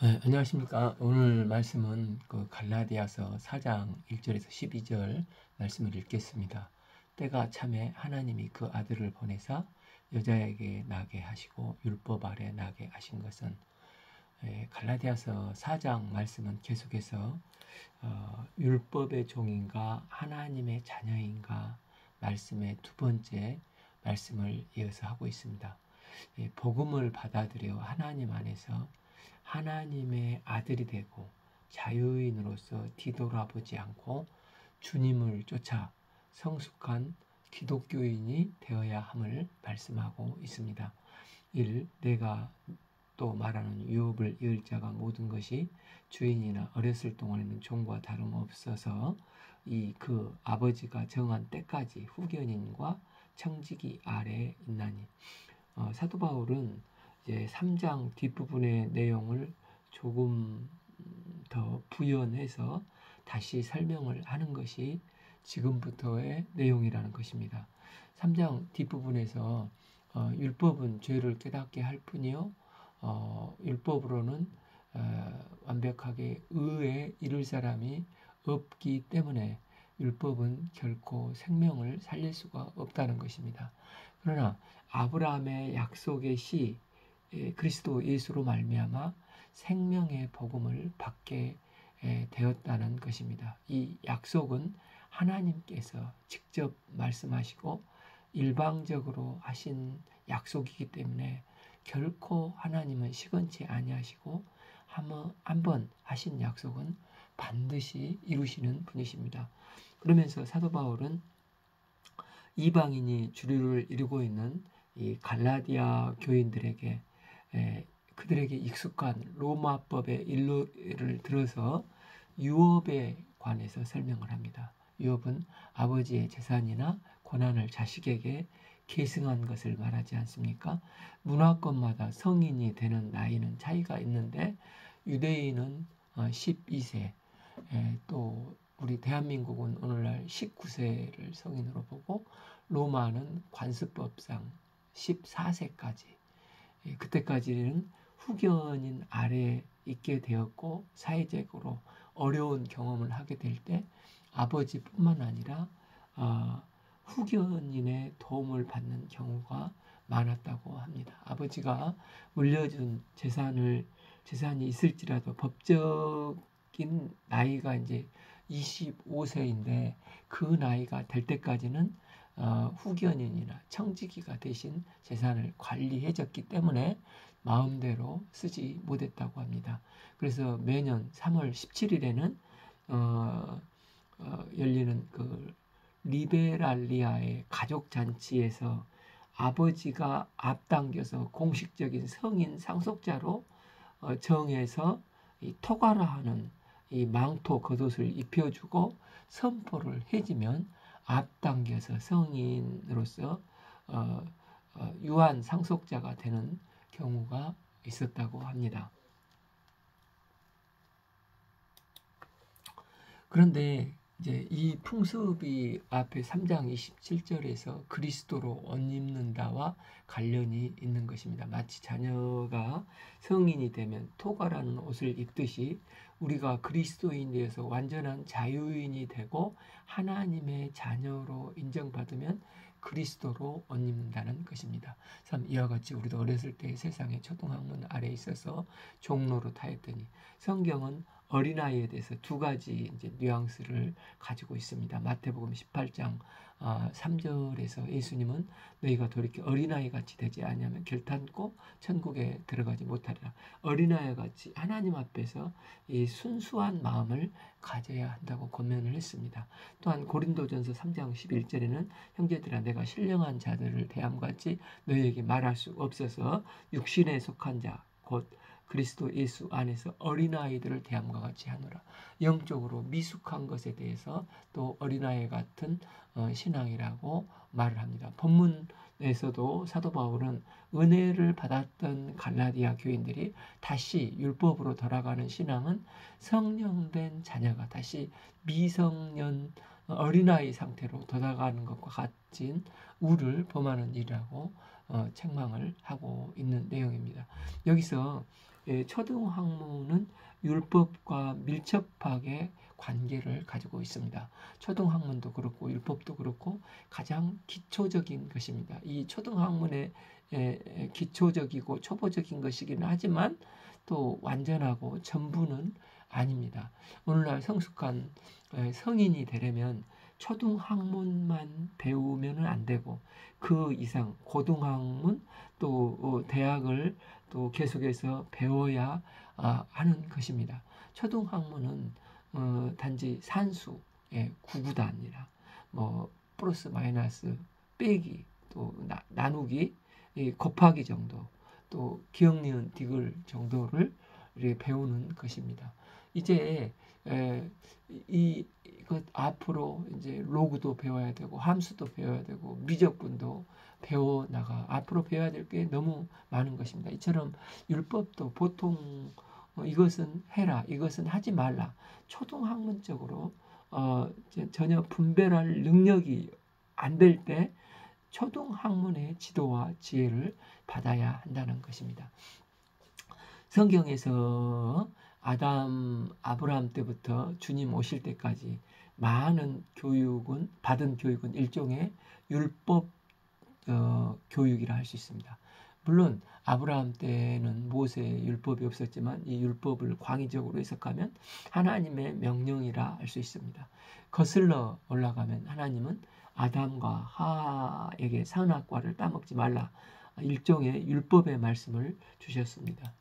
네, 안녕하십니까. 오늘 말씀은 그 갈라디아서 4장 1절에서 12절 말씀을 읽겠습니다. 때가 참에 하나님이 그 아들을 보내사 여자에게 나게 하시고 율법 아래 나게 하신 것은, 갈라디아서 4장 말씀은 계속해서 율법의 종인가 하나님의 자녀인가 말씀의 두 번째 말씀을 이어서 하고 있습니다. 복음을 받아들여 하나님 안에서 하나님의 아들이 되고 자유인으로서 뒤돌아보지 않고 주님을 쫓아 성숙한 기독교인이 되어야 함을 말씀하고 있습니다. 1. 내가 또 말하는 유업을 이을 자가 모든 것이 주인이나 어렸을 동안에는 종과 다름없어서 그 아버지가 정한 때까지 후견인과 청지기 아래에 있나니. 사도 바울은 이제 3장 뒷부분의 내용을 조금 더 부연해서 다시 설명을 하는 것이 지금부터의 내용이라는 것입니다. 3장 뒷부분에서 율법은 죄를 깨닫게 할 뿐이요, 율법으로는 완벽하게 의에 이를 사람이 없기 때문에 율법은 결코 생명을 살릴 수가 없다는 것입니다. 그러나 아브라함의 약속의 씨 그리스도 예수로 말미암아 생명의 복음을 받게 되었다는 것입니다. 이 약속은 하나님께서 직접 말씀하시고 일방적으로 하신 약속이기 때문에 결코 하나님은 시건치 아니하시고 한번 하신 약속은 반드시 이루시는 분이십니다. 그러면서 사도 바울은 이방인이 주류를 이루고 있는 이 갈라디아 교인들에게 그들에게 익숙한 로마법의 일로를 들어서 유업에 관해서 설명을 합니다. 유업은 아버지의 재산이나 권한을 자식에게 계승한 것을 말하지 않습니까? 문화권마다 성인이 되는 나이는 차이가 있는데 유대인은 12세, 또 우리 대한민국은 오늘날 19세를 성인으로 보고 로마는 관습법상 14세까지, 그때까지는 후견인 아래에 있게 되었고 사회적으로 어려운 경험을 하게 될 때 아버지뿐만 아니라 후견인의 도움을 받는 경우가 많았다고 합니다. 아버지가 물려준 재산이 있을지라도 법적인 나이가 이제 25세인데 그 나이가 될 때까지는 후견인이나 청지기가 대신 재산을 관리해줬기 때문에 마음대로 쓰지 못했다고 합니다. 그래서 매년 3월 17일에는 열리는 그 리베랄리아의 가족잔치에서 아버지가 앞당겨서 공식적인 성인 상속자로 정해서 이 토가라하는 이 망토 겉옷을 입혀주고 선포를 해주면 앞당겨서 성인으로서 유한 상속자가 되는 경우가 있었다고 합니다. 그런데 이제 이 풍습이 앞에 3장 27절에서 그리스도로 옷 입는다와 관련이 있는 것입니다. 마치 자녀가 성인이 되면 토가라는 옷을 입듯이 우리가 그리스도인 되어서 완전한 자유인이 되고 하나님의 자녀로 인정받으면 그리스도로 옷 입는다는 것입니다. 참 이와 같이 우리도 어렸을 때 세상의 초등학문 아래에 있어서 종로로 타였더니 성경은 어린아이에 대해서 두 가지 이제 뉘앙스를 가지고 있습니다. 마태복음 18장 3절에서 예수님은 너희가 돌이켜 어린아이 같이 되지 아니하면 결탄코 천국에 들어가지 못하리라. 어린아이 같이 하나님 앞에서 이 순수한 마음을 가져야 한다고 권면을 했습니다. 또한 고린도전서 3장 11절에는 형제들아 내가 신령한 자들을 대함같이 너희에게 말할 수 없어서 육신에 속한 자 곧 그리스도 예수 안에서 어린아이들을 대함과 같이 하노라. 영적으로 미숙한 것에 대해서 또 어린아이 같은 신앙이라고 말을 합니다. 본문에서도 사도 바울은 은혜를 받았던 갈라디아 교인들이 다시 율법으로 돌아가는 신앙은 성령된 자녀가 다시 미성년 어린아이 상태로 돌아가는 것과 같은 우를 범하는 일이라고 책망을 하고 있는 내용입니다. 여기서 초등학문은 율법과 밀접하게 관계를 가지고 있습니다. 초등학문도 그렇고 율법도 그렇고 가장 기초적인 것입니다. 이 초등학문의 기초적이고 초보적인 것이기는 하지만 또 완전하고 전부는 아닙니다. 오늘날 성숙한 성인이 되려면 초등학문만 배우면 안 되고 그 이상 고등학문 또 대학을 또 계속해서 배워야 하는 것입니다. 초등학문은 단지 산수, 구구단이라 뭐 플러스 마이너스 빼기 또 나누기 곱하기 정도 또 기억 니은 디귿 정도를 배우는 것입니다. 이제 이것 앞으로 이제 로그도 배워야 되고 함수도 배워야 되고 미적분도 배워 나가 앞으로 배워야 될 게 너무 많은 것입니다. 이처럼 율법도 보통 이것은 해라 이것은 하지 말라 초등학문적으로 전혀 분별할 능력이 안 될 때 초등학문의 지도와 지혜를 받아야 한다는 것입니다. 성경에서 아브라함 때부터 주님 오실 때까지 많은 받은 교육은 일종의 율법 교육이라 할 수 있습니다. 물론 아브라함 때는 모세의 율법이 없었지만 이 율법을 광의적으로 해석하면 하나님의 명령이라 할 수 있습니다. 거슬러 올라가면 하나님은 아담과 하와에게 선악과를 따먹지 말라 일종의 율법의 말씀을 주셨습니다.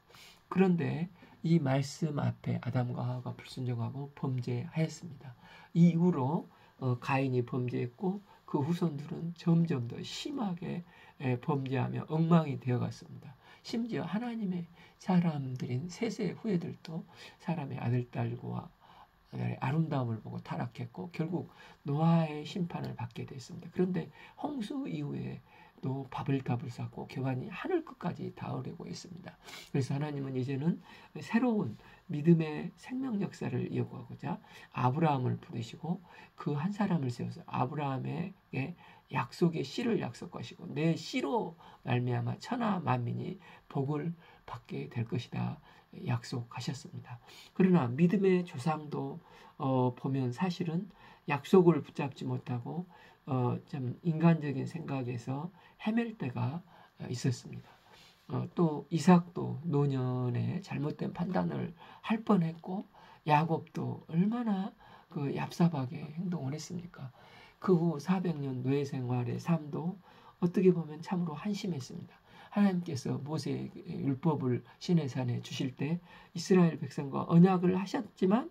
그런데 이 말씀 앞에 아담과 하와가 불순종하고 범죄하였습니다. 이후로 가인이 범죄했고 그 후손들은 점점 더 심하게 범죄하며 엉망이 되어갔습니다. 심지어 하나님의 사람들인 셋의 후예들도 사람의 아들, 딸과 아름다움을 보고 타락했고 결국 노아의 심판을 받게 됐습니다. 그런데 홍수 이후에 또 바벨탑을 쌓고 교환이 하늘 끝까지 닿으려고 했습니다. 그래서 하나님은 이제는 새로운 믿음의 생명 역사를 이어가고자 아브라함을 부르시고 그 한 사람을 세워서 아브라함에게 약속의 씨를 약속하시고 내 씨로 말미암아 천하 만민이 복을 받게 될 것이다 약속하셨습니다. 그러나 믿음의 조상도 보면 사실은 약속을 붙잡지 못하고 좀 인간적인 생각에서 헤맬 때가 있었습니다. 또 이삭도 노년에 잘못된 판단을 할 뻔했고 야곱도 얼마나 그 얍삽하게 행동을 했습니까? 그 후 400년 노예 생활의 삶도 어떻게 보면 참으로 한심했습니다. 하나님께서 모세의 율법을 시내산에 주실 때 이스라엘 백성과 언약을 하셨지만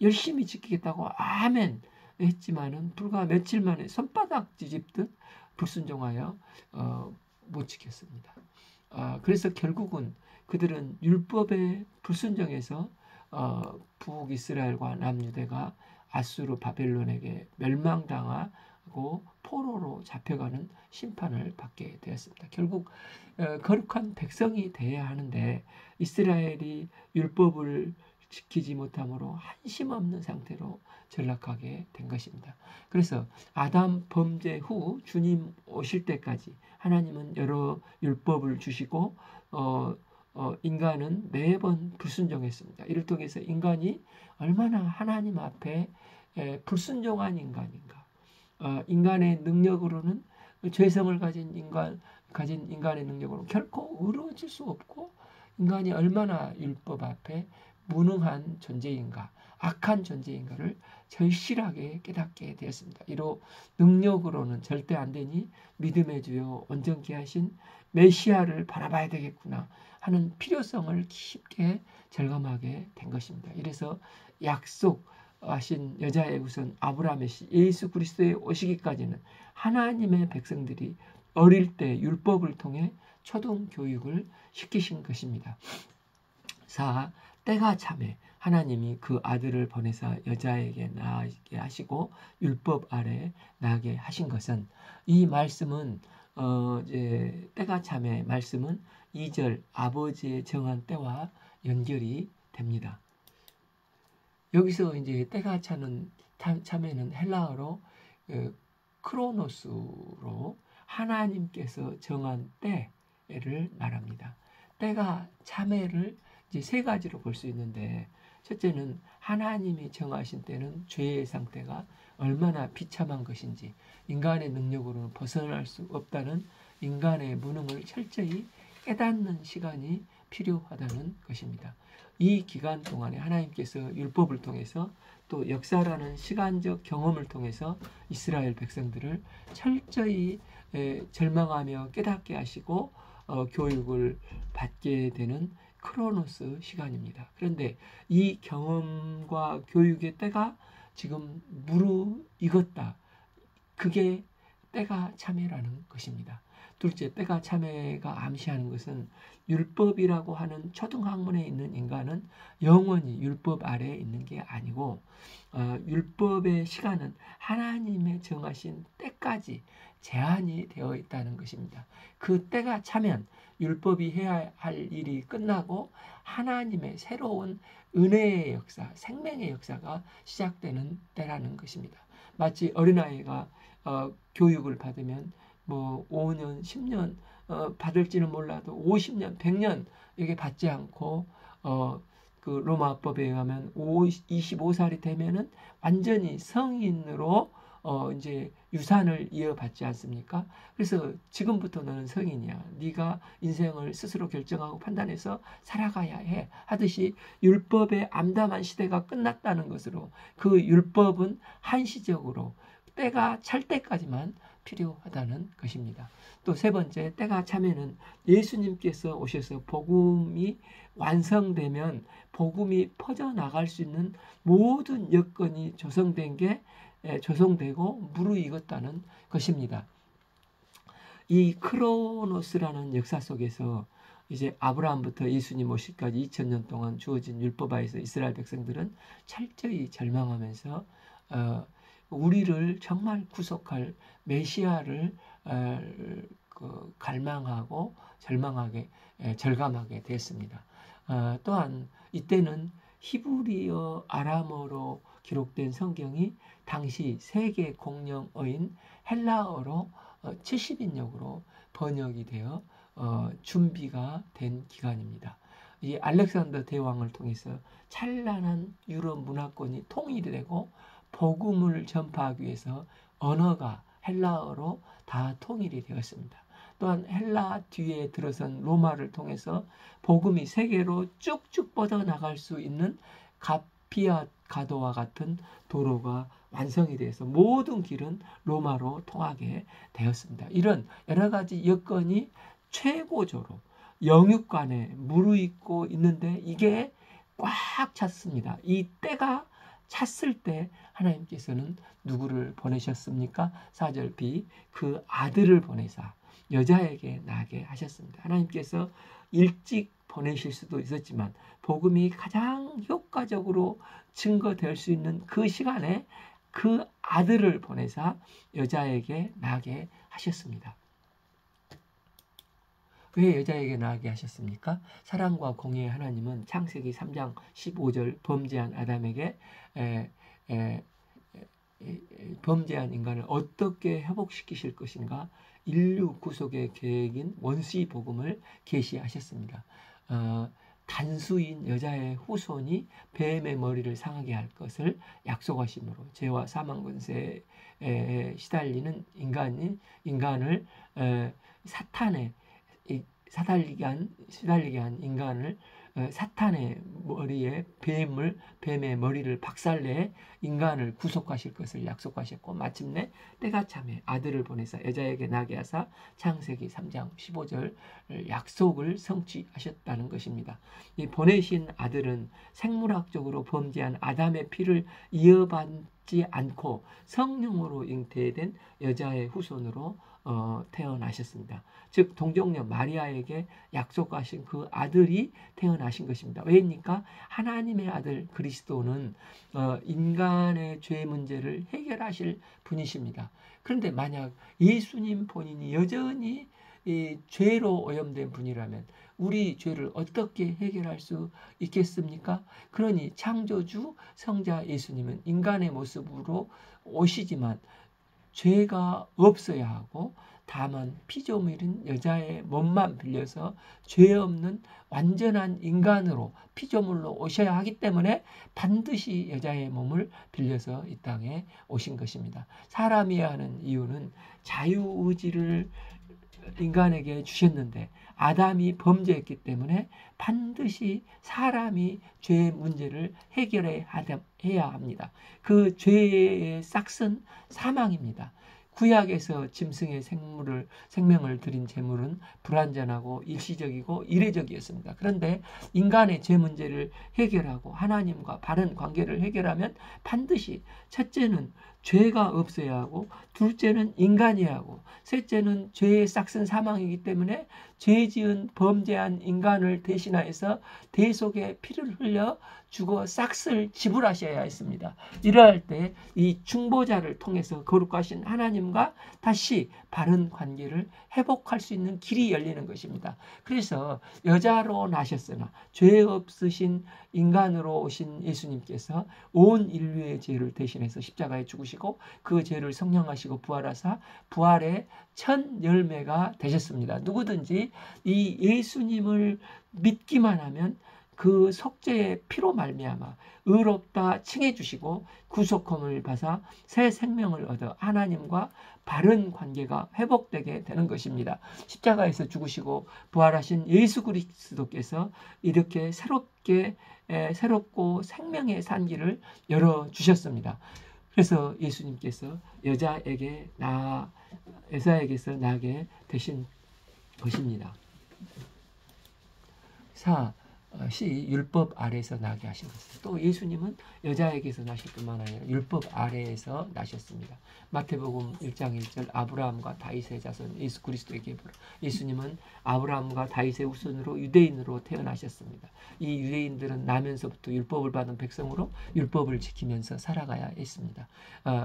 열심히 지키겠다고 아멘 했지만은 불과 며칠 만에 손바닥 뒤집듯 불순종하여 못 지켰습니다. 그래서 결국은 그들은 율법에 불순종해서 북이스라엘과 남유대가 아수르 바벨론에게 멸망당하고 포로로 잡혀가는 심판을 받게 되었습니다. 결국 거룩한 백성이 되어야 하는데 이스라엘이 율법을 지키지 못함으로 한심 없는 상태로 전락하게 된 것입니다. 그래서 아담 범죄 후 주님 오실 때까지 하나님은 여러 율법을 주시고 인간은 매번 불순종했습니다. 이를 통해서 인간이 얼마나 하나님 앞에 불순종한 인간인가. 인간의 능력으로는 죄성을 가진 인간의 능력으로 결코 의로워질 수 없고 인간이 얼마나 율법 앞에 무능한 존재인가, 악한 존재인가를 절실하게 깨닫게 되었습니다. 이로 능력으로는 절대 안 되니 믿음의 주요 온전케 하신 메시아를 바라봐야 되겠구나 하는 필요성을 깊게 절감하게 된 것입니다. 이래서 약속하신 여자의 후손 아브라함의 씨 예수 그리스도의 오시기까지는 하나님의 백성들이 어릴 때 율법을 통해 초등 교육을 시키신 것입니다. 4. 때가 참에 하나님이 그 아들을 보내사 여자에게 나게 하시고 율법 아래 나게 하신 것은 이 말씀은 이제 때가 참에 말씀은 2절 아버지의 정한 때와 연결이 됩니다. 여기서 이제 때가 참에는 헬라어로 크로노스로 하나님께서 정한 때를 말합니다. 때가 참회를 이제 세 가지로 볼 수 있는데, 첫째는 하나님이 정하신 때는 죄의 상태가 얼마나 비참한 것인지, 인간의 능력으로는 벗어날 수 없다는 인간의 무능을 철저히 깨닫는 시간이 필요하다는 것입니다. 이 기간 동안에 하나님께서 율법을 통해서 또 역사라는 시간적 경험을 통해서 이스라엘 백성들을 철저히 절망하며 깨닫게 하시고 교육을 받게 되는 크로노스 시간입니다. 그런데 이 경험과 교육의 때가 지금 무르익었다. 그게 때가 참회라는 것입니다. 둘째, 때가 참회가 암시하는 것은 율법이라고 하는 초등학문에 있는 인간은 영원히 율법 아래에 있는 게 아니고 율법의 시간은 하나님의 정하신 때까지 제한이 되어 있다는 것입니다. 그 때가 차면 율법이 해야 할 일이 끝나고 하나님의 새로운 은혜의 역사, 생명의 역사가 시작되는 때라는 것입니다. 마치 어린아이가 교육을 받으면 뭐 5년, 10년 받을지는 몰라도 50년, 100년 이게 받지 않고 그 로마법에 의하면 25살이 되면은 완전히 성인으로 이제 유산을 이어받지 않습니까? 그래서 지금부터 너는 성인이야. 네가 인생을 스스로 결정하고 판단해서 살아가야 해. 하듯이 율법의 암담한 시대가 끝났다는 것으로 그 율법은 한시적으로 때가 찰 때까지만 필요하다는 것입니다. 또 세 번째, 때가 차면은 예수님께서 오셔서 복음이 완성되면 복음이 퍼져나갈 수 있는 모든 여건이 조성되고 무르익었다는 것입니다. 이 크로노스라는 역사 속에서 이제 아브라함부터 예수님 오시기까지 2000년 동안 주어진 율법하에서 이스라엘 백성들은 철저히 절망하면서 우리를 정말 구속할 메시아를 갈망하고 절감하게 됐습니다. 또한 이때는 히브리어 아람어로 기록된 성경이 당시 세계 공용어인 헬라어로 70인역으로 번역이 되어 준비가 된 기간입니다. 이 알렉산더 대왕을 통해서 찬란한 유럽 문화권이 통일이 되고 복음을 전파하기 위해서 언어가 헬라어로 다 통일이 되었습니다. 또한 헬라 뒤에 들어선 로마를 통해서 복음이 세계로 쭉쭉 뻗어나갈 수 있는 가피아 가도와 같은 도로가 완성이 돼서 모든 길은 로마로 통하게 되었습니다. 이런 여러 가지 여건이 최고조로 영육간에 무르익고 있는데 이게 꽉 찼습니다. 이 때가 찼을 때 하나님께서는 누구를 보내셨습니까? 4절 B, 그 아들을 보내사 여자에게 나게 하셨습니다. 하나님께서 일찍 보내실 수도 있었지만 복음이 가장 효과적으로 증거될 수 있는 그 시간에 그 아들을 보내사 여자에게 나게 하셨습니다. 왜 여자에게 나게 하셨습니까? 사랑과 공의의 하나님은 창세기 3장 15절 범죄한 아담에게 범죄한 인간을 어떻게 회복시키실 것인가 인류 구속의 계획인 원시 복음을 계시하셨습니다. 단수인 여자의 후손이 뱀의 머리를 상하게 할 것을 약속하심으로 죄와 사망 권세에 시달리는 인간을 시달리게 한 인간을 사탄의 머리에 뱀의 머리를 박살내 인간을 구속하실 것을 약속하셨고 마침내 때가 참에 아들을 보내사 여자에게 나게 하사 창세기 3장 15절 약속을 성취하셨다는 것입니다. 이 보내신 아들은 생물학적으로 범죄한 아담의 피를 이어받지 않고 성령으로 잉태된 여자의 후손으로 태어나셨습니다. 즉 동정녀 마리아에게 약속하신 그 아들이 태어나신 것입니다. 왜입니까? 하나님의 아들 그리스도는 인간의 죄 문제를 해결하실 분이십니다. 그런데 만약 예수님 본인이 여전히 이 죄로 오염된 분이라면 우리 죄를 어떻게 해결할 수 있겠습니까? 그러니 창조주 성자 예수님은 인간의 모습으로 오시지만 죄가 없어야 하고 다만 피조물인 여자의 몸만 빌려서 죄 없는 완전한 인간으로 피조물로 오셔야 하기 때문에 반드시 여자의 몸을 빌려서 이 땅에 오신 것입니다. 사람이어야 하는 이유는 자유의지를 인간에게 주셨는데 아담이 범죄했기 때문에 반드시 사람이 죄의 문제를 해결해야 합니다. 그 죄의 싹은 사망입니다. 구약에서 짐승의 생명을 드린 제물은 불완전하고 일시적이고 이례적이었습니다. 그런데 인간의 죄 문제를 해결하고 하나님과 바른 관계를 해결하면 반드시 첫째는 죄가 없어야 하고, 둘째는 인간이어야 하고, 셋째는 죄의 싹은 사망이기 때문에 죄 지은 범죄한 인간을 대신하여서 대속의 피를 흘려 죽어 싹을 지불하셔야 했습니다. 이러할 때 이 중보자를 통해서 거룩하신 하나님과 다시 바른 관계를 회복할 수 있는 길이 열리는 것입니다. 그래서 여자로 나셨으나 죄 없으신 인간으로 오신 예수님께서 온 인류의 죄를 대신해서 십자가에 죽으시고 그 죄를 성령하시고 부활하사 부활의 첫 열매가 되셨습니다. 누구든지 이 예수님을 믿기만 하면 그 속죄의 피로 말미암아 의롭다 칭해 주시고 구속함을 받아 새 생명을 얻어 하나님과 바른 관계가 회복되게 되는 것입니다. 십자가에서 죽으시고 부활하신 예수 그리스도께서 이렇게 새롭고 생명의 산길을 열어주셨습니다. 그래서 예수님께서 여자에게서 나게 되신 것입니다. 율법 아래에서 나게 하신 것입니다. 또 예수님은 여자에게서 나실 뿐만 아니라 율법 아래에서 나셨습니다. 마태복음 1장 1절 아브라함과 다윗의 자손 예수 그리스도에게 예수님은 아브라함과 다윗의 후손으로 유대인으로 태어나셨습니다. 이 유대인들은 나면서부터 율법을 받은 백성으로 율법을 지키면서 살아가야 했습니다.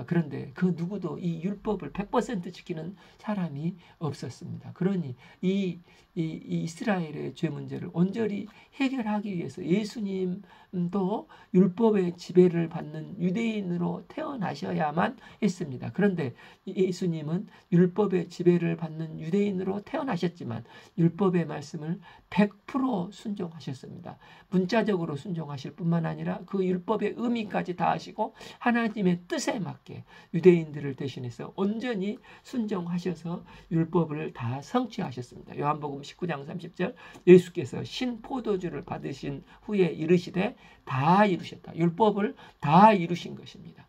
그런데 그 누구도 이 율법을 100% 지키는 사람이 없었습니다. 그러니 이 이스라엘의 죄 문제를 온전히 해결하기 위해서 예수님도 율법의 지배를 받는 유대인으로 태어나셔야만 했습니다. 그런데 예수님은 율법의 지배를 받는 유대인으로 태어나셨지만 율법의 말씀을 100% 순종하셨습니다. 문자적으로 순종하실 뿐만 아니라 그 율법의 의미까지 다 하시고 하나님의 뜻에 맞게 유대인들을 대신해서 온전히 순종하셔서 율법을 다 성취하셨습니다. 요한복음 19장 30절 예수께서 신포도주를 받으신 후에 이르시되 다 이루셨다. 율법을 다 이루신 것입니다.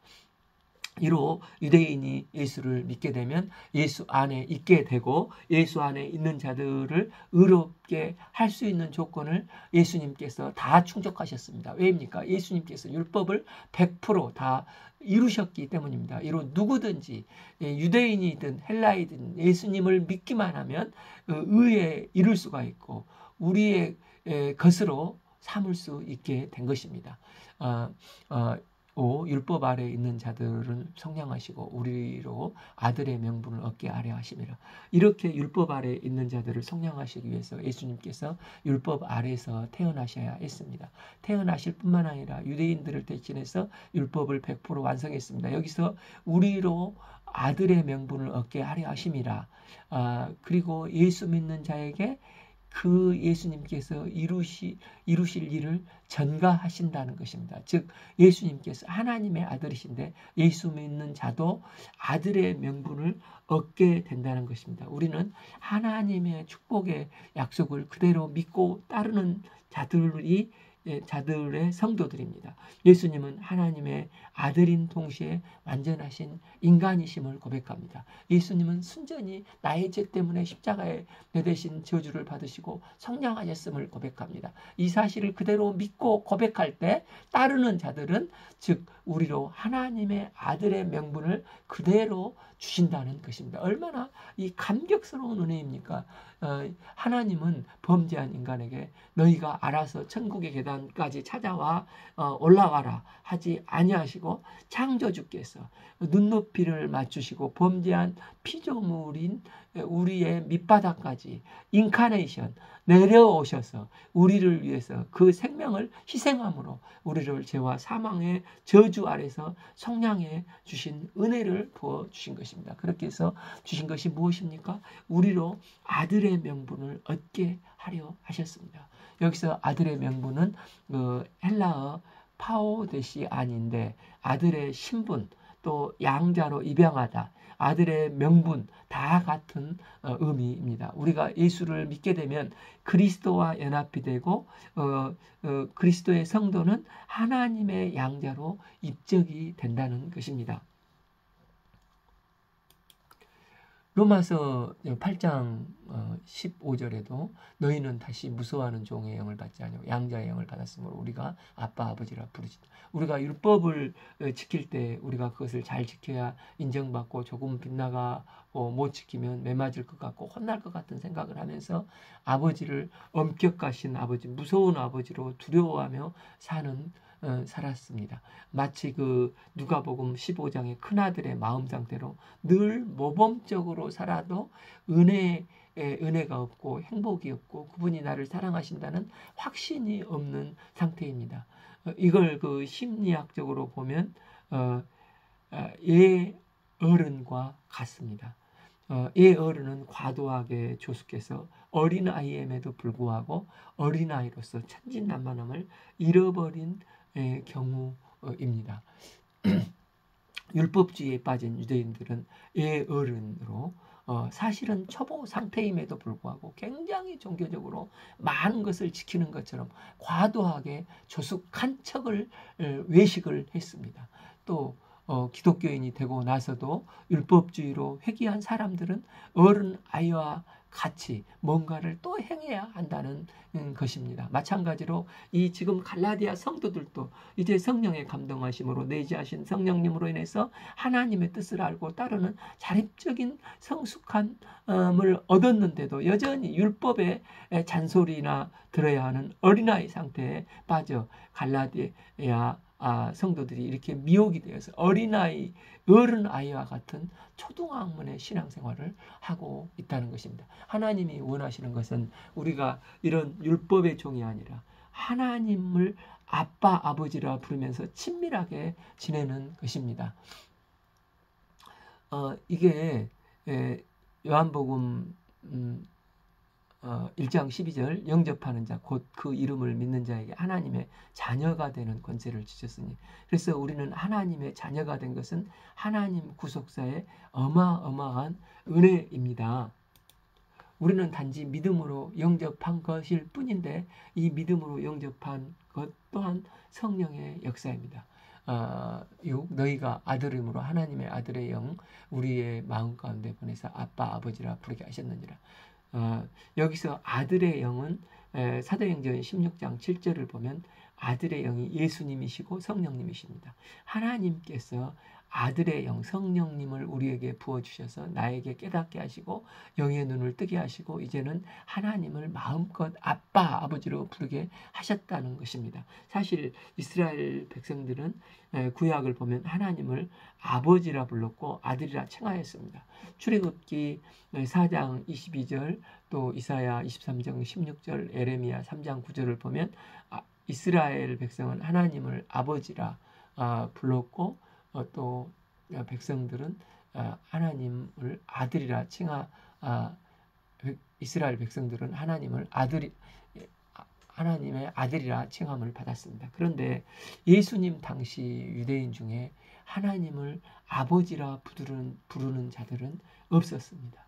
이로 유대인이 예수를 믿게 되면 예수 안에 있게 되고 예수 안에 있는 자들을 의롭게 할 수 있는 조건을 예수님께서 다 충족하셨습니다. 왜입니까? 예수님께서 율법을 100% 다 이루셨기 때문입니다. 이로 누구든지 유대인이든 헬라이든 예수님을 믿기만 하면 의에 이룰 수가 있고 우리의 것으로 삼을 수 있게 된 것입니다. 율법 아래에 있는 자들은 성량하시고 우리로 아들의 명분을 얻게 하려 하심이라. 이렇게 율법 아래에 있는 자들을 성량하시기 위해서 예수님께서 율법 아래에서 태어나셔야 했습니다. 태어나실 뿐만 아니라 유대인들을 대신해서 율법을 100% 완성했습니다. 여기서 우리로 아들의 명분을 얻게 하려 하심이라. 그리고 예수 믿는 자에게 그 예수님께서 이루실 일을 전가하신다는 것입니다. 즉 예수님께서 하나님의 아들이신데 예수 믿는 자도 아들의 명분을 얻게 된다는 것입니다. 우리는 하나님의 축복의 약속을 그대로 믿고 따르는 자들의 성도들입니다. 예수님은 하나님의 아들인 동시에 완전하신 인간이심을 고백합니다. 예수님은 순전히 나의 죄 때문에 십자가에 매대신 저주를 받으시고 성량하셨음을 고백합니다. 이 사실을 그대로 믿고 고백할 때 따르는 자들은 즉 우리로 하나님의 아들의 명분을 그대로 주신다는 것입니다. 얼마나 이 감격스러운 은혜입니까? 하나님은 범죄한 인간에게 너희가 알아서 천국의 계단 계단까지 찾아와 올라와라 하지 아니하시고 창조주께서 눈높이를 맞추시고 범죄한 피조물인 우리의 밑바닥까지 인카네이션 내려오셔서 우리를 위해서 그 생명을 희생함으로 우리를 죄와 사망의 저주 아래서 속량해 주신 은혜를 부어 주신 것입니다. 그렇게 해서 주신 것이 무엇입니까? 우리로 아들의 명분을 얻게 하려 하셨습니다. 여기서 아들의 명분은 헬라어 파오데시 아닌데 아들의 신분 또 양자로 입양하다 아들의 명분 다 같은 의미입니다. 우리가 예수를 믿게 되면 그리스도와 연합이 되고 그리스도의 성도는 하나님의 양자로 입적이 된다는 것입니다. 로마서 8장 15절에도 너희는 다시 무서워하는 종의 영을 받지 아니하고 양자의 영을 받았으므로 우리가 아빠 아버지라 부르시다. 우리가 율법을 지킬 때 우리가 그것을 잘 지켜야 인정받고 조금 빗나가고 못 지키면 매맞을 것 같고 혼날 것 같은 생각을 하면서 아버지를 엄격하신 아버지, 무서운 아버지로 두려워하며 살았습니다. 마치 그 누가복음 15장의 큰아들의 마음 상태로 늘 모범적으로 살아도 은혜가 없고 행복이 없고 그분이 나를 사랑하신다는 확신이 없는 상태입니다. 이걸 그 심리학적으로 보면 어른과 같습니다. 어른은 과도하게 조숙해서 어린아이임에도 불구하고 어린아이로서 천진난만함을 잃어버린 경우입니다. 율법주의에 빠진 유대인들은 어른으로 사실은 초보 상태임에도 불구하고 굉장히 종교적으로 많은 것을 지키는 것처럼 과도하게 조숙한 척을 외식을 했습니다. 또 기독교인이 되고 나서도 율법주의로 회귀한 사람들은 어른 아이와 같이 뭔가를 또 행해야 한다는 것입니다. 마찬가지로 이 지금 갈라디아 성도들도 이제 성령의 감동하심으로 내재하신 성령님으로 인해서 하나님의 뜻을 알고 따르는 자립적인 성숙함을 얻었는데도 여전히 율법의 잔소리나 들어야 하는 어린아이 상태에 빠져 갈라디아 성도들이 이렇게 미혹이 되어서 어린아이, 어른아이와 같은 초등학문의 신앙생활을 하고 있다는 것입니다. 하나님이 원하시는 것은 우리가 이런 율법의 종이 아니라 하나님을 아빠, 아버지라 부르면서 친밀하게 지내는 것입니다. 이게 요한복음 1장 12절 영접하는 자 곧 그 이름을 믿는 자에게 하나님의 자녀가 되는 권세를 주셨으니 그래서 우리는 하나님의 자녀가 된 것은 하나님 구속사의 어마어마한 은혜입니다. 우리는 단지 믿음으로 영접한 것일 뿐인데 이 믿음으로 영접한 것 또한 성령의 역사입니다. 너희가 아들임으로 하나님의 아들의 영 우리의 마음 가운데 보내서 아빠 아버지라 부르게 하셨느니라. 여기서 아들의 영은 사도행전 16장 7절을 보면 아들의 영이 예수님이시고 성령님이십니다. 하나님께서 아들의 영 성령님을 우리에게 부어주셔서 나에게 깨닫게 하시고 영의 눈을 뜨게 하시고 이제는 하나님을 마음껏 아빠 아버지로 부르게 하셨다는 것입니다. 사실 이스라엘 백성들은 구약을 보면 하나님을 아버지라 불렀고 아들이라 칭하였습니다. 출애굽기 4장 22절 또 이사야 23장 16절 에레미야 3장 9절을 보면 이스라엘 백성은 하나님을 아버지라 불렀고 또 백성들은 하나님을 아들이라 이스라엘 백성들은 하나님의 아들이라 칭함을 받았습니다. 그런데 예수님 당시 유대인 중에 하나님을 아버지라 부르는 자들은 없었습니다.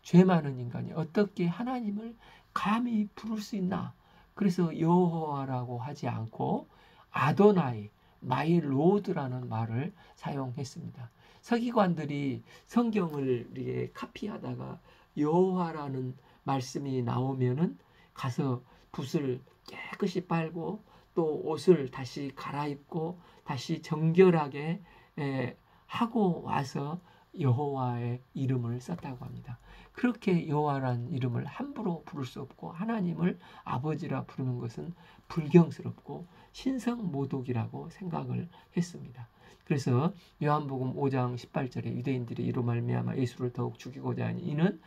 죄 많은 인간이 어떻게 하나님을 감히 부를 수 있나? 그래서 여호와라고 하지 않고 아도나이, 마이 로드라는 말을 사용했습니다. 서기관들이 성경을 이렇게 카피하다가 여호와라는 말씀이 나오면은 가서 붓을 깨끗이 빨고 또 옷을 다시 갈아입고 다시 정결하게 하고 와서 여호와의 이름을 썼다고 합니다. 그렇게 여호와라는 이름을 함부로 부를 수 없고 하나님을 아버지라 부르는 것은 불경스럽고 신성모독이라고 생각을 했습니다. 그래서 요한복음 5장 18절에 유대인들이 이로 말미암아 예수를 더욱 죽이고자 하니 이는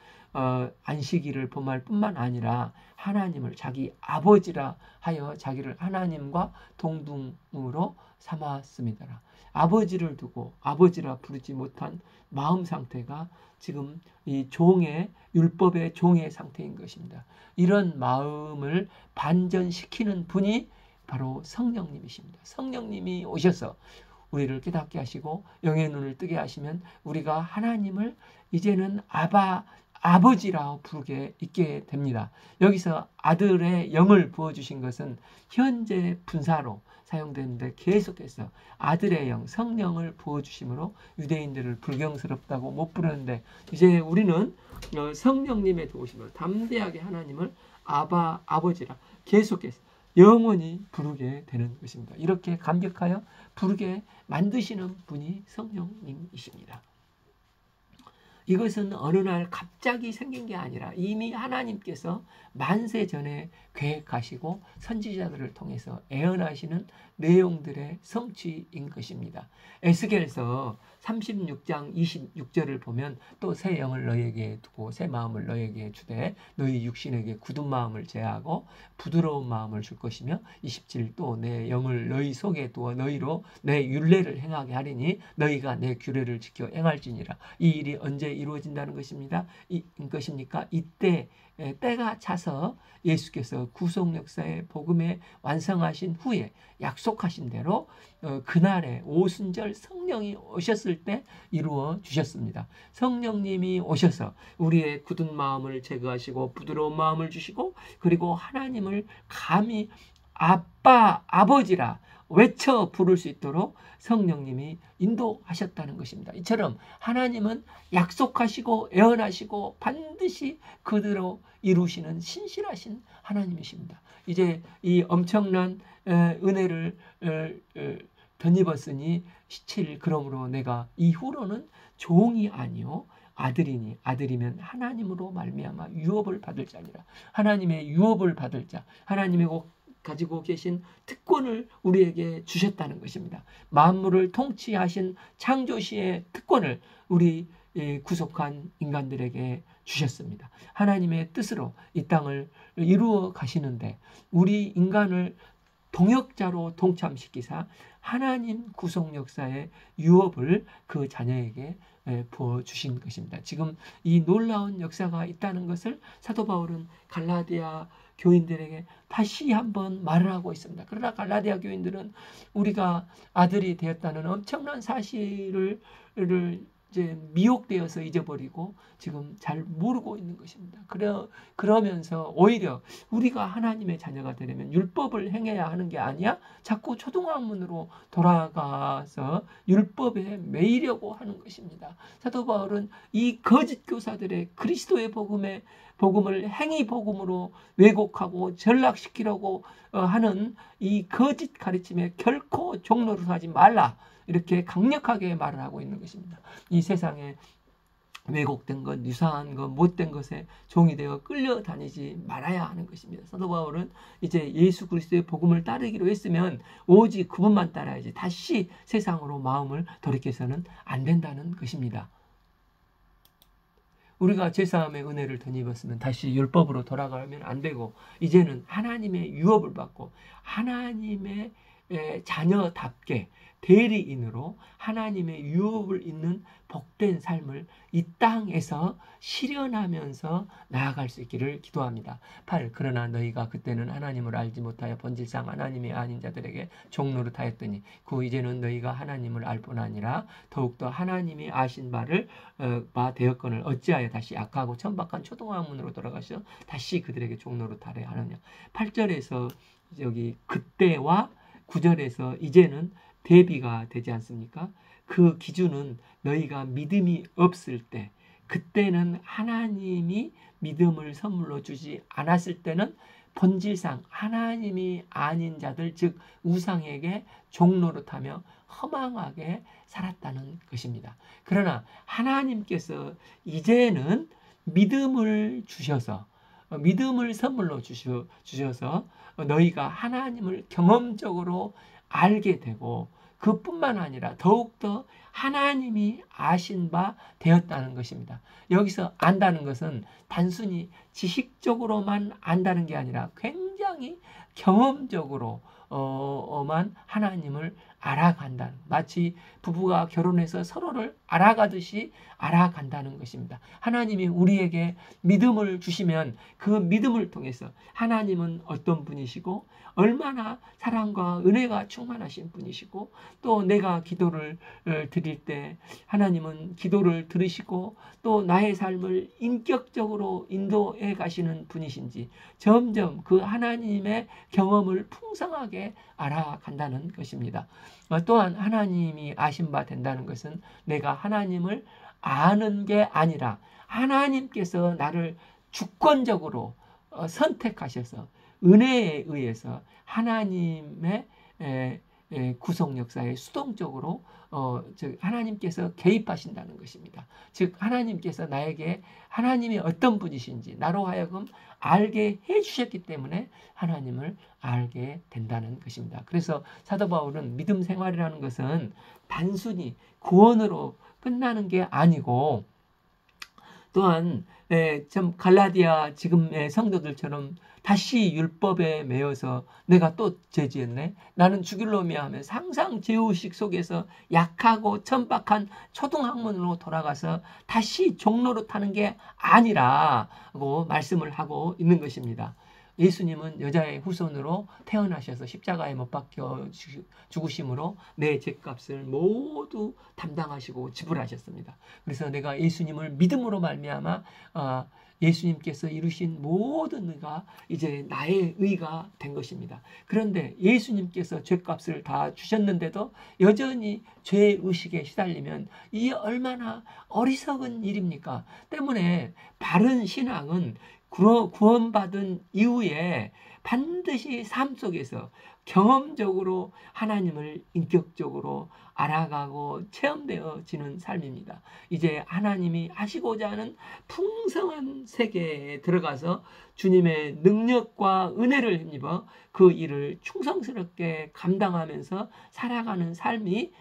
안식일을 범할 뿐만 아니라 하나님을 자기 아버지라 하여 자기를 하나님과 동등으로 삼았습니다. 아버지를 두고 아버지라 부르지 못한 마음 상태가 지금 이 종의 율법의 종의 상태인 것입니다. 이런 마음을 반전시키는 분이 바로 성령님이십니다. 성령님이 오셔서 우리를 깨닫게 하시고 영의 눈을 뜨게 하시면 우리가 하나님을 이제는 아버지라 부르게 있게 됩니다. 여기서 아들의 영을 부어주신 것은 현재 분사로 사용되는데 계속해서 아들의 영, 성령을 부어주심으로 유대인들을 불경스럽다고 못 부르는데 이제 우리는 성령님의 도우심으로 담대하게 하나님을 아버지라 계속해서 영원히 부르게 되는 것입니다. 이렇게 감격하여 부르게 만드시는 분이 성령님이십니다. 이것은 어느 날 갑자기 생긴 게 아니라 이미 하나님께서 만세 전에 계획하시고 선지자들을 통해서 애언하시는 내용들의 성취인 것입니다. 에스겔서 36장 26절을 보면 또 새 영을 너희에게 두고 새 마음을 너희에게 주되 너희 육신에게 굳은 마음을 제하고 부드러운 마음을 줄 것이며 27 또 내 영을 너희 속에 두어 너희로 내 율례를 행하게 하리니 너희가 내 규례를 지켜 행할지니라. 이 일이 언제 이루어진다는 것입니다. 것입니까? 이때 때가 차서 예수께서 구속 역사의 복음에 완성하신 후에 약속하신 대로 그날에 오순절 성령이 오셨을 때 이루어 주셨습니다. 성령님이 오셔서 우리의 굳은 마음을 제거하시고 부드러운 마음을 주시고 그리고 하나님을 감히 아빠, 아버지라 외쳐 부를 수 있도록 성령님이 인도하셨다는 것입니다. 이처럼 하나님은 약속하시고 애언하시고 반드시 그대로 이루시는 신실하신 하나님이십니다. 이제 이 엄청난 은혜를 덧입었으니 17 그러므로 내가 이후로는 종이 아니요 아들이니 아들이면 하나님으로 말미암아 유업을 받을 자니라. 하나님의 유업을 받을 자, 하나님의 가지고 계신 특권을 우리에게 주셨다는 것입니다. 만물을 통치하신 창조시의 특권을 우리 구속한 인간들에게 주셨습니다. 하나님의 뜻으로 이 땅을 이루어 가시는데 우리 인간을 동역자로 동참시키사 하나님 구속 역사의 유업을 그 자녀에게 부어주신 것입니다. 지금 이 놀라운 역사가 있다는 것을 사도 바울은 갈라디아 교인들에게 다시 한번 말을 하고 있습니다. 그러나 갈라디아 교인들은 우리가 아들이 되었다는 엄청난 사실을 이제 미혹되어서 잊어버리고 지금 잘 모르고 있는 것입니다. 그러면서 오히려 우리가 하나님의 자녀가 되려면 율법을 행해야 하는 게 아니야? 자꾸 초등학문으로 돌아가서 율법에 매이려고 하는 것입니다. 사도 바울은 이 거짓 교사들의 그리스도의 복음을 행위 복음으로 왜곡하고 전락시키려고 하는 이 거짓 가르침에 결코 종노릇하지 말라. 이렇게 강력하게 말을 하고 있는 것입니다. 이 세상에 왜곡된 것, 유사한 것, 못된 것에 종이 되어 끌려다니지 말아야 하는 것입니다. 사도 바울은 이제 예수 그리스도의 복음을 따르기로 했으면 오직 그분만 따라야지 다시 세상으로 마음을 돌이켜서는 안 된다는 것입니다. 우리가 제사함의 은혜를 덧입었으면 다시 율법으로 돌아가면 안 되고 이제는 하나님의 유업을 받고 하나님의 자녀답게 대리인으로 하나님의 유업을 잇는 복된 삶을 이 땅에서 실현하면서 나아갈 수 있기를 기도합니다. 8. 그러나 너희가 그때는 하나님을 알지 못하여 본질상 하나님이 아닌 자들에게 종노릇하였더니 그 이제는 너희가 하나님을 알 뿐 아니라 더욱더 하나님이 아신 바 되었거늘 어찌하여 다시 악하고 천박한 초등학문으로 돌아가셔 다시 그들에게 종노릇하려 하느냐. 8절에서 여기 그때와 9절에서 이제는 대비가 되지 않습니까? 그 기준은 너희가 믿음이 없을 때, 그때는 하나님이 믿음을 선물로 주지 않았을 때는 본질상 하나님이 아닌 자들, 즉 우상에게 종노릇하며 허망하게 살았다는 것입니다. 그러나 하나님께서 이제는 믿음을 주셔서, 믿음을 선물로 주셔서 너희가 하나님을 경험적으로 알게 되고, 그뿐만 아니라 더욱더 하나님이 아신 바 되었다는 것입니다. 여기서 안다는 것은 단순히 지식적으로만 안다는 게 아니라 굉장히 경험적으로 만 하나님을 알아간다는, 마치 부부가 결혼해서 서로를 알아가듯이 알아간다는 것입니다. 하나님이 우리에게 믿음을 주시면 그 믿음을 통해서 하나님은 어떤 분이시고 얼마나 사랑과 은혜가 충만하신 분이시고, 또 내가 기도를 드릴 때 하나님은 기도를 들으시고 또 나의 삶을 인격적으로 인도해 가시는 분이신지 점점 그 하나님의 경험을 풍성하게 알아간다는 것입니다. 또한 하나님이 아신 바 된다는 것은 내가 하나님을 아는 게 아니라 하나님께서 나를 주권적으로 선택하셔서 은혜에 의해서 하나님의 구속 역사에 수동적으로 즉 하나님께서 개입하신다는 것입니다. 즉 하나님께서 나에게 하나님이 어떤 분이신지 나로 하여금 알게 해주셨기 때문에 하나님을 알게 된다는 것입니다. 그래서 사도 바울은 믿음 생활이라는 것은 단순히 구원으로 끝나는 게 아니고, 또한 좀 갈라디아 지금의 성도들처럼 다시 율법에 매여서 내가 또 죄지었네, 나는 죽일 놈이야 하면 항상 죄의식 속에서 약하고 천박한 초등학문으로 돌아가서 다시 종노릇하는 게 아니라고 말씀을 하고 있는 것입니다. 예수님은 여자의 후손으로 태어나셔서 십자가에 못 박혀 죽으심으로 내 죄값을 모두 담당하시고 지불하셨습니다. 그래서 내가 예수님을 믿음으로 말미암아 예수님께서 이루신 모든 의가 이제 나의 의가 된 것입니다. 그런데 예수님께서 죄값을 다 주셨는데도 여전히 죄의식에 시달리면 이게 얼마나 어리석은 일입니까? 때문에 바른 신앙은 구원받은 이후에 반드시 삶 속에서 경험적으로 하나님을 인격적으로 알아가고 체험되어지는 삶입니다. 이제 하나님이 하시고자 하는 풍성한 세계에 들어가서 주님의 능력과 은혜를 힘입어 그 일을 충성스럽게 감당하면서 살아가는 삶이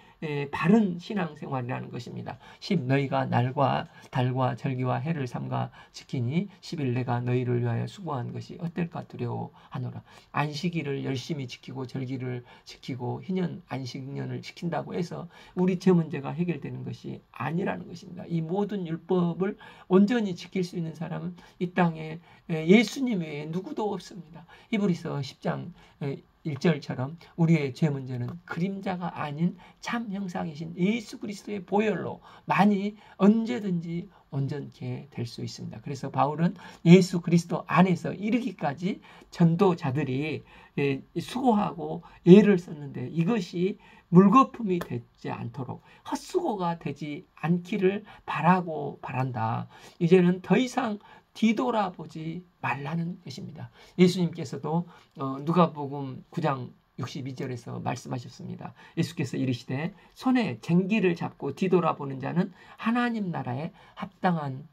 바른 신앙생활이라는 것입니다. 10. 너희가 날과 달과 절기와 해를 삼가 지키니 11. 내가 너희를 위하여 수고한 것이 어떨까 두려워하노라. 안식일을 열심히 지키고 절기를 지키고 희년 안식년을 지킨다고 해서 우리 죄 문제가 해결되는 것이 아니라는 것입니다. 이 모든 율법을 온전히 지킬 수 있는 사람은 이 땅에 예수님 외에 누구도 없습니다. 히브리서 10장 1절처럼 우리의 죄 문제는 그림자가 아닌 참 형상이신 예수 그리스도의 보혈로 많이 언제든지 온전케 될 수 있습니다. 그래서 바울은 예수 그리스도 안에서 이르기까지 전도자들이 수고하고 애를 썼는데 이것이 물거품이 되지 않도록 헛수고가 되지 않기를 바란다. 이제는 더 이상 뒤돌아보지 말라는 것입니다. 예수님께서도 누가복음 9장 62절에서 말씀하셨습니다. 예수께서 이르시되 손에 쟁기를 잡고 뒤돌아보는 자는 하나님 나라에 합당한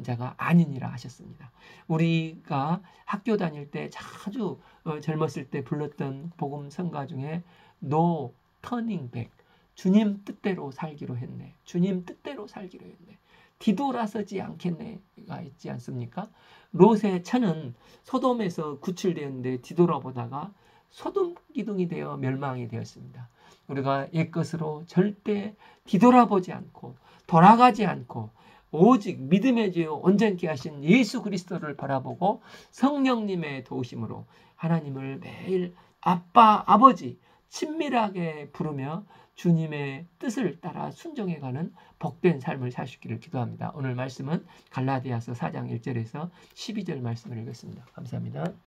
자가 아니니라 하셨습니다. 우리가 학교 다닐 때 자주 젊었을 때 불렀던 복음 성가 중에 No turning back, 주님 뜻대로 살기로 했네, 주님 뜻대로 살기로 했네, 뒤돌아서지 않겠네가 있지 않습니까? 롯의 처는 소돔에서 구출되었는데 뒤돌아보다가 소돔 기둥이 되어 멸망이 되었습니다. 우리가 옛것으로 절대 뒤돌아보지 않고 돌아가지 않고 오직 믿음의 죄요 온전케 하신 예수 그리스도를 바라보고 성령님의 도우심으로 하나님을 매일 아빠, 아버지 친밀하게 부르며 주님의 뜻을 따라 순종해가는 복된 삶을 살 수 있기를 기도합니다. 오늘 말씀은 갈라디아서 4장 1절에서 12절 말씀을 읽었습니다. 감사합니다.